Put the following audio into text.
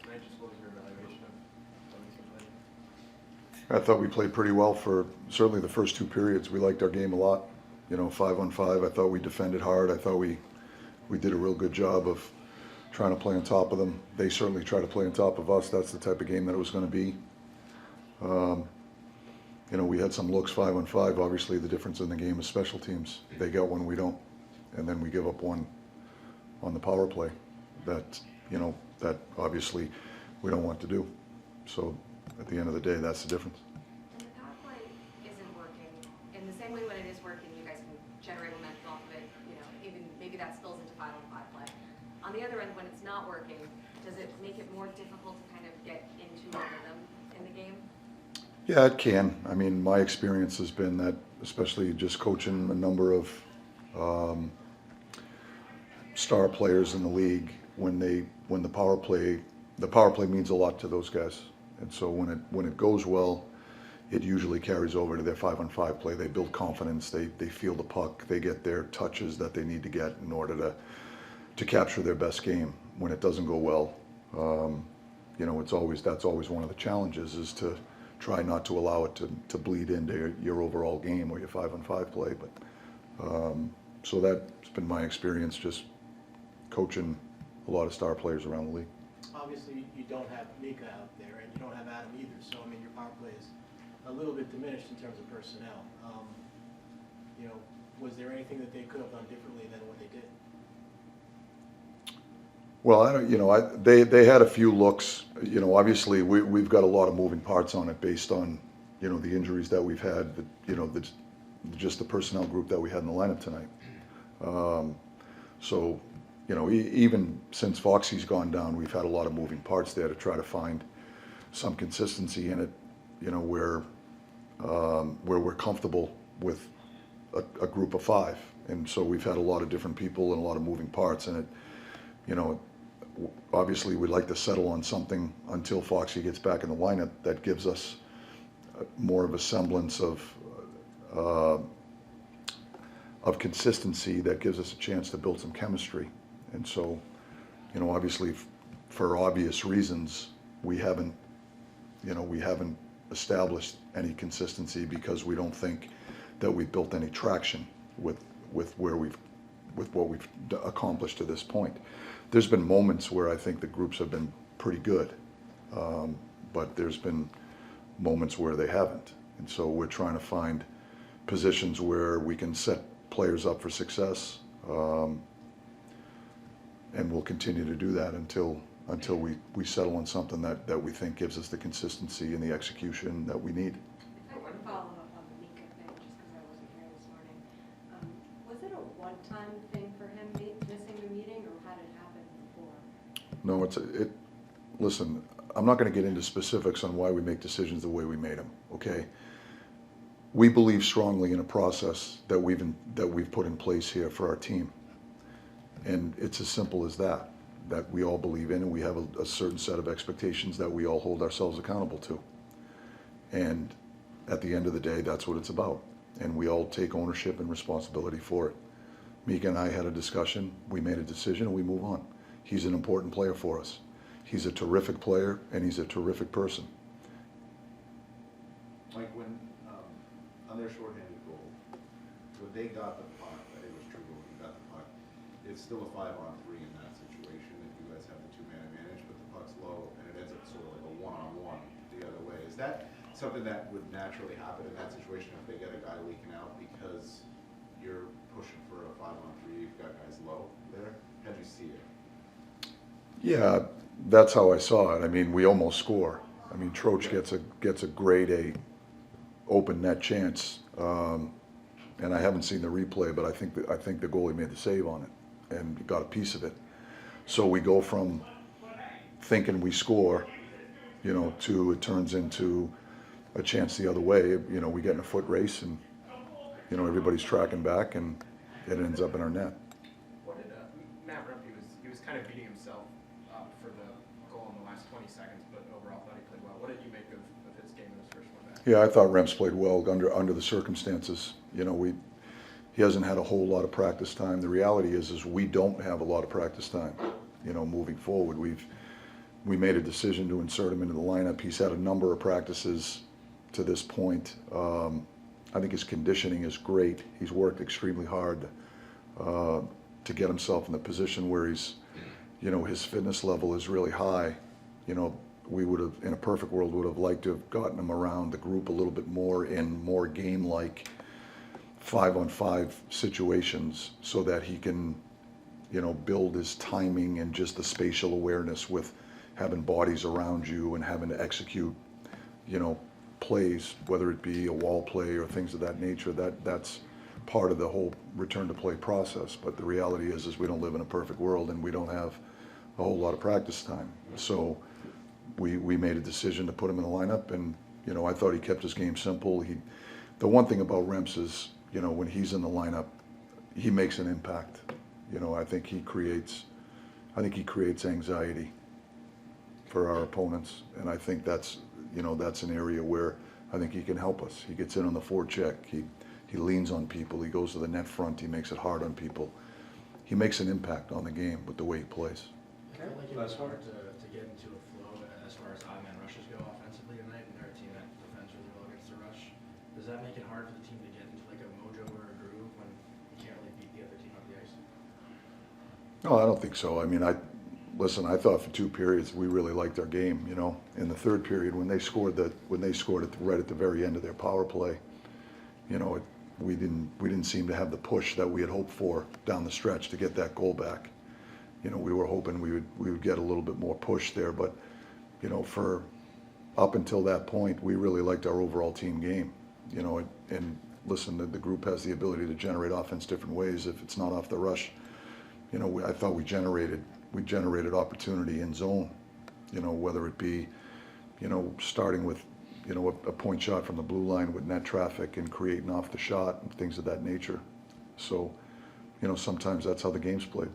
tonight. Just what was your evaluation of something? I thought we played pretty well for certainly the first 2 periods. We liked our game a lot. 5-on-5. I thought we defended hard. I thought we did a real good job of trying to play on top of them. They certainly tried to play on top of us. That's the type of game that it was going to be. We had some looks 5-on-5. Obviously, the difference in the game is special teams. They got one, we don't. And then we give up one on the power play that obviously we don't want to do. So at the end of the day, that's the difference. And the power play isn't working. In the same way when it is working, you guys can generate momentum off of it, even maybe that spills into 5-on-5 play. On the other end, when it's not working, does it make it more difficult to kind of get into a rhythm in the game? Yeah, it can. I mean, my experience has been that, especially just coaching a number of star players in the league, when the power play means a lot to those guys. And so when it goes well, it usually carries over to their 5-on-5 play. They build confidence. They feel the puck. They get their touches that they need to get in order to capture their best game. When it doesn't go well, that's always one of the challenges, is to try not to allow it to bleed into your overall game or your 5-on-5 play. But so that's been my experience, just coaching a lot of star players around the league. Obviously, you don't have Mika out there, and you don't have Adam either. So I mean, your power play is a little bit diminished in terms of personnel. Was there anything that they could have done differently than what they did? Well, I don't. They had a few looks. Obviously we've got a lot of moving parts on it based on the injuries that we've had. Just the personnel group that we had in the lineup tonight. So even since Foxy's gone down, we've had a lot of moving parts there to try to find some consistency in it. Where we're comfortable with a group of 5, and so we've had a lot of different people and a lot of moving parts, and obviously we'd like to settle on something until Foxy gets back in the lineup that gives us more of a semblance of consistency, that gives us a chance to build some chemistry. And so, obviously for obvious reasons, we haven't established any consistency, because we don't think that we've built any traction with what we've accomplished to this point. There's been moments where I think the groups have been pretty good, but there's been moments where they haven't. And so we're trying to find positions where we can set players up for success, and we'll continue to do that until we settle on something that we think gives us the consistency and the execution that we need. I want to follow up on the Mika thing, just because I wasn't here this morning. Was it a one-time thing for him missing the meeting, or had it happened before? No, listen, I'm not going to get into specifics on why we make decisions the way we made them, okay? We believe strongly in a process that we've put in place here for our team. And it's as simple as that we all believe in, and we have a certain set of expectations that we all hold ourselves accountable to. And at the end of the day, that's what it's about. And we all take ownership and responsibility for it. Mika and I had a discussion, we made a decision, and we move on. He's an important player for us. He's a terrific player, and he's a terrific person. Mike, when on their shorthanded goal, when they got the puck, I think it was Trudeau who got the puck, it's still a 5-on-3 in that situation. If you guys have the 2-man advantage, but the puck's low, and it ends up sort of like a 1-on-1 the other way. Is that something that would naturally happen in that situation if they get a guy leaking out because you're pushing for a 5-on-3, you've got guys low there? How'd you see it? Yeah, that's how I saw it. I mean, we almost score. I mean, Troach gets a grade A open net chance, and I haven't seen the replay, but I think the goalie made the save on it and got a piece of it. So we go from thinking we score, to it turns into a chance the other way. We get in a foot race, and everybody's tracking back, and it ends up in our net. What did Matt Rempe was kind of beating himself for the goal in the last 20 seconds, but overall thought he played well. What did you make of his game in his first one back? Yeah, I thought Remps played well under the circumstances. He hasn't had a whole lot of practice time. The reality is we don't have a lot of practice time. Moving forward, we made a decision to insert him into the lineup. He's had a number of practices to this point. I think his conditioning is great. He's worked extremely hard to get himself in the position where he's, you know, his fitness level is really high. You know, we would have, in a perfect world, would have liked to have gotten him around the group a little bit more in more game-like 5-on-5 situations so that he can, you know, build his timing and just the spatial awareness with having bodies around you and having to execute, you know, plays, whether it be a wall play or things of that nature. That's part of the whole return to play process. But the reality is we don't live in a perfect world and we don't have a whole lot of practice time. So we made a decision to put him in the lineup, and, you know, I thought he kept his game simple. The one thing about Remps is, you know, when he's in the lineup, he makes an impact. You know, I think he creates anxiety for our opponents, and I think that's, you know, that's an area where I think he can help us. He gets in on the forecheck, he leans on people, he goes to the net front, he makes it hard on people. He makes an impact on the game with the way he plays. I feel like it was hard to get into a flow as far as odd man rushes go offensively tonight, and they're a team that defends really well against the rush. Does that make it hard for the team to get into like a mojo or a groove when you can't really beat the other team up the ice? No, I don't think so. I mean, listen, I thought for 2 periods we really liked our game. You know, in the third period when they scored it right at the very end of their power play, you know, we didn't seem to have the push that we had hoped for down the stretch to get that goal back. You know, we were hoping we would get a little bit more push there, but, you know, for up until that point, we really liked our overall team game. You know, and listen, the group has the ability to generate offense different ways. If it's not off the rush, you know, I thought we generated opportunity in zone. You know, whether it be, you know, starting with, you know, a point shot from the blue line with net traffic and creating off the shot and things of that nature. So, you know, sometimes that's how the game's played.